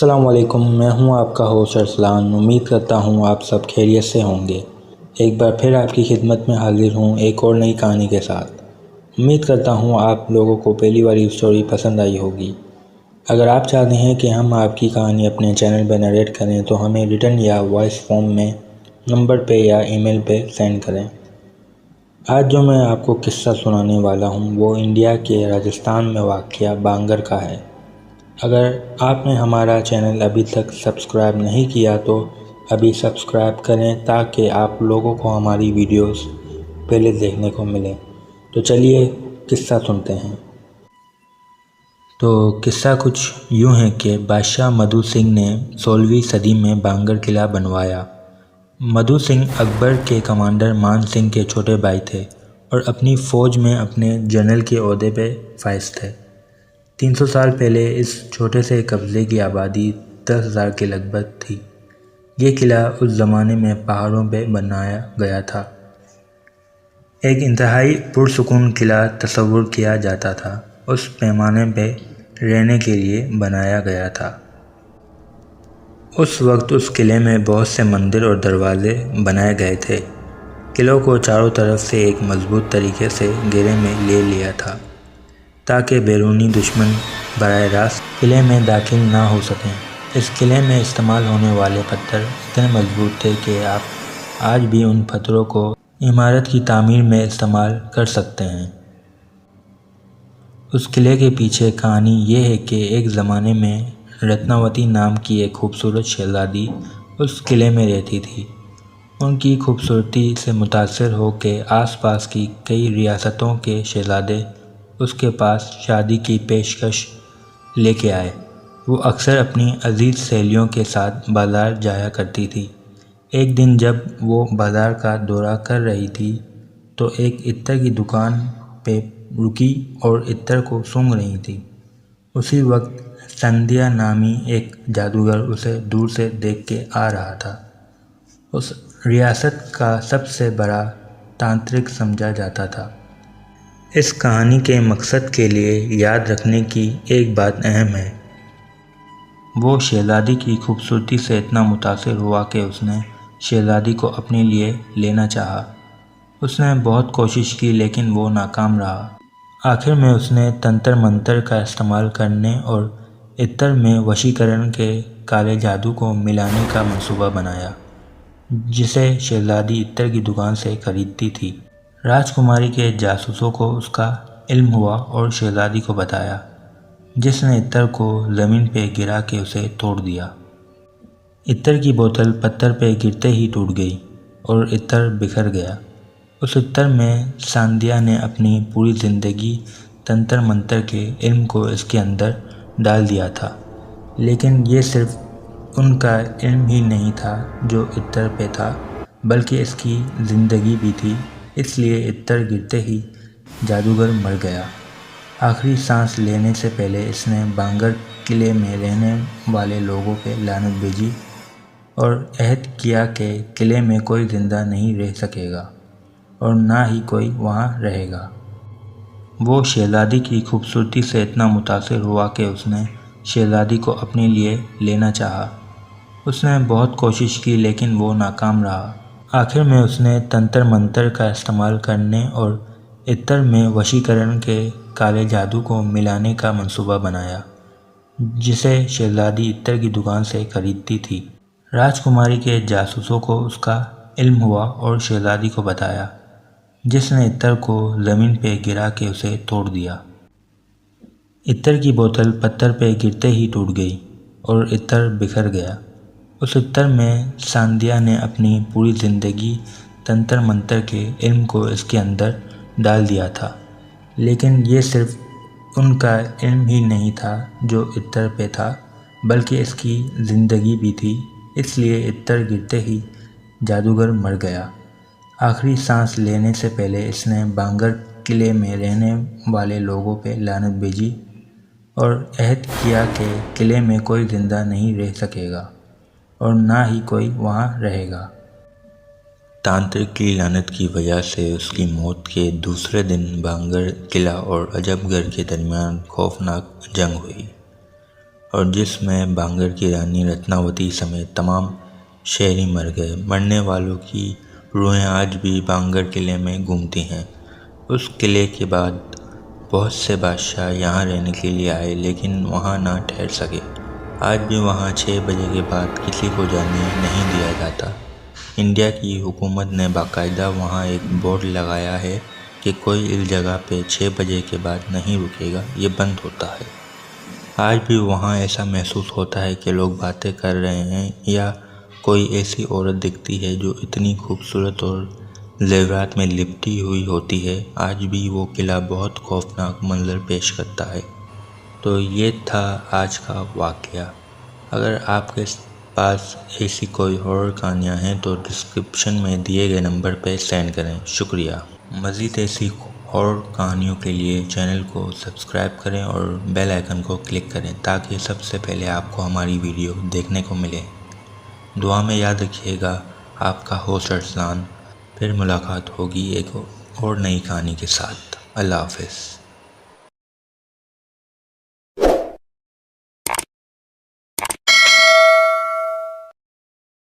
السلام علیکم، میں ہوں آپ کا ہوسٹ ارسلان۔ امید کرتا ہوں آپ سب خیریت سے ہوں گے۔ ایک بار پھر آپ کی خدمت میں حاضر ہوں ایک اور نئی کہانی کے ساتھ۔ امید کرتا ہوں آپ لوگوں کو پہلی والی اسٹوری پسند آئی ہوگی۔ اگر آپ چاہتے ہیں کہ ہم آپ کی کہانی اپنے چینل پہ نریٹ کریں تو ہمیں ریٹن یا وائس فارم میں نمبر پہ یا ای میل پہ سینڈ کریں۔ آج جو میں آپ کو قصہ سنانے والا ہوں وہ انڈیا کے راجستھان میں واقع بانگر کا ہے۔ اگر آپ نے ہمارا چینل ابھی تک سبسکرائب نہیں کیا تو ابھی سبسکرائب کریں تاکہ آپ لوگوں کو ہماری ویڈیوز پہلے دیکھنے کو ملے۔ تو چلیے قصہ سنتے ہیں۔ تو قصہ کچھ یوں ہے کہ بادشاہ مدھو سنگھ نے 16ویں صدی میں بانگر قلعہ بنوایا۔ مدھو سنگھ اکبر کے کمانڈر مان سنگھ کے چھوٹے بھائی تھے اور اپنی فوج میں اپنے جنرل کے عہدے پہ فائز تھے۔ 300 سال پہلے اس چھوٹے سے قصبے کی آبادی 10,000 کے لگ بھگ تھی۔ یہ قلعہ اس زمانے میں پہاڑوں پہ بنایا گیا تھا۔ ایک انتہائی پرسکون قلعہ تصور کیا جاتا تھا۔ اس پیمانے پہ رہنے کے لیے بنایا گیا تھا۔ اس وقت اس قلعے میں بہت سے مندر اور دروازے بنائے گئے تھے۔ قلعوں کو چاروں طرف سے ایک مضبوط طریقے سے گھیرے میں لے لیا تھا تاکہ بیرونی دشمن براہ راست قلعے میں داخل نہ ہو سکیں۔ اس قلعے میں استعمال ہونے والے پتھر اتنے مضبوط تھے کہ آپ آج بھی ان پتھروں کو عمارت کی تعمیر میں استعمال کر سکتے ہیں۔ اس قلعے کے پیچھے کہانی یہ ہے کہ ایک زمانے میں رتناوتی نام کی ایک خوبصورت شہزادی اس قلعے میں رہتی تھی۔ ان کی خوبصورتی سے متاثر ہو کے آس پاس کی کئی ریاستوں کے شہزادے اس کے پاس شادی کی پیشکش لے کے آئے۔ وہ اکثر اپنی عزیز سہیلیوں کے ساتھ بازار جایا کرتی تھی۔ ایک دن جب وہ بازار کا دورہ کر رہی تھی تو ایک عطر کی دکان پہ رکی اور عطر کو سونگھ رہی تھی۔ اسی وقت سندھیا نامی ایک جادوگر اسے دور سے دیکھ کے آ رہا تھا۔ اس ریاست کا سب سے بڑا تانترک سمجھا جاتا تھا۔ اس کہانی کے مقصد کے لیے یاد رکھنے کی ایک بات اہم ہے۔ وہ شہزادی کی خوبصورتی سے اتنا متاثر ہوا کہ اس نے شہزادی کو اپنے لیے لینا چاہا۔ اس نے بہت کوشش کی لیکن وہ ناکام رہا۔ آخر میں اس نے تنتر منتر کا استعمال کرنے اور عطر میں وشیکرن کے کالے جادو کو ملانے کا منصوبہ بنایا جسے شہزادی عطر کی دکان سے خریدتی تھی۔ راجکماری کے جاسوسوں کو اس کا علم ہوا اور شہزادی کو بتایا، جس نے عطر کو زمین پہ گرا کے اسے توڑ دیا۔ عطر کی بوتل پتھر پہ گرتے ہی ٹوٹ گئی اور عطر بکھر گیا۔ اس عطر میں ساندھیا نے اپنی پوری زندگی تنتر منتر کے علم کو اس کے اندر ڈال دیا تھا، لیکن یہ صرف ان کا علم ہی نہیں تھا جو عطر پہ تھا بلکہ اس کی زندگی بھی تھی۔ اس لیے عطر گرتے ہی جادوگر مر گیا۔ آخری سانس لینے سے پہلے اس نے بانگر قلعے میں رہنے والے لوگوں پہ لعنت بھیجی اور عہد کیا کہ قلعے میں کوئی زندہ نہیں رہ سکے گا اور نہ ہی کوئی وہاں رہے گا۔ وہ شہزادی کی خوبصورتی سے اتنا متاثر ہوا کہ اس نے شہزادی کو اپنے لیے لینا چاہا۔ اس نے بہت کوشش کی لیکن وہ ناکام رہا۔ آخر میں اس نے تنتر منتر کا استعمال کرنے اور عطر میں وشیکرن کے کالے جادو کو ملانے کا منصوبہ بنایا جسے شہزادی عطر کی دکان سے خریدتی تھی۔ راجکماری کے جاسوسوں کو اس کا علم ہوا اور شہزادی کو بتایا، جس نے عطر کو زمین پہ گرا کے اسے توڑ دیا۔ عطر کی بوتل پتھر پہ گرتے ہی ٹوٹ گئی اور عطر بکھر گیا۔ اس عطر میں ساندھیا نے اپنی پوری زندگی تنتر منتر کے علم کو اس کے اندر ڈال دیا تھا، لیکن یہ صرف ان کا علم ہی نہیں تھا جو عطر پہ تھا بلکہ اس کی زندگی بھی تھی۔ اس لیے عطر گرتے ہی جادوگر مر گیا۔ آخری سانس لینے سے پہلے اس نے بانگر قلعے میں رہنے والے لوگوں پہ لعنت بھیجی اور عہد کیا کہ قلعے میں کوئی زندہ نہیں رہ سکے گا اور نہ ہی کوئی وہاں رہے گا۔ تانترک کی لعنت کی وجہ سے اس کی موت کے دوسرے دن بانگر قلعہ اور عجب گڑھ کے درمیان خوفناک جنگ ہوئی اور جس میں بانگڑ کی رانی رتناوتی سمیت تمام شہری مر گئے۔ مرنے والوں کی روحیں آج بھی بانگڑ قلعے میں گھومتی ہیں۔ اس قلعے کے بعد بہت سے بادشاہ یہاں رہنے کے لیے آئے لیکن وہاں نہ ٹھہر سکے۔ آج بھی وہاں 6 بجے کے بعد کسی کو جانے نہیں دیا جاتا۔ انڈیا کی حکومت نے باقاعدہ وہاں ایک بورڈ لگایا ہے کہ کوئی اس جگہ پہ 6 بجے کے بعد نہیں رکے گا، یہ بند ہوتا ہے۔ آج بھی وہاں ایسا محسوس ہوتا ہے کہ لوگ باتیں کر رہے ہیں یا کوئی ایسی عورت دکھتی ہے جو اتنی خوبصورت اور زیورات میں لپٹی ہوئی ہوتی ہے۔ آج بھی وہ قلعہ بہت خوفناک منظر پیش کرتا ہے۔ تو یہ تھا آج کا واقعہ۔ اگر آپ کے پاس ایسی کوئی ہارر کہانیاں ہیں تو ڈسکرپشن میں دیے گئے نمبر پہ سینڈ کریں۔ شکریہ۔ مزید ایسی ہارر کہانیوں کے لیے چینل کو سبسکرائب کریں اور بیل آئیکن کو کلک کریں تاکہ سب سے پہلے آپ کو ہماری ویڈیو دیکھنے کو ملے۔ دعا میں یاد رکھیے گا، آپ کا ہوسٹ ارسلان۔ پھر ملاقات ہوگی ایک اور نئی کہانی کے ساتھ۔ اللہ حافظ۔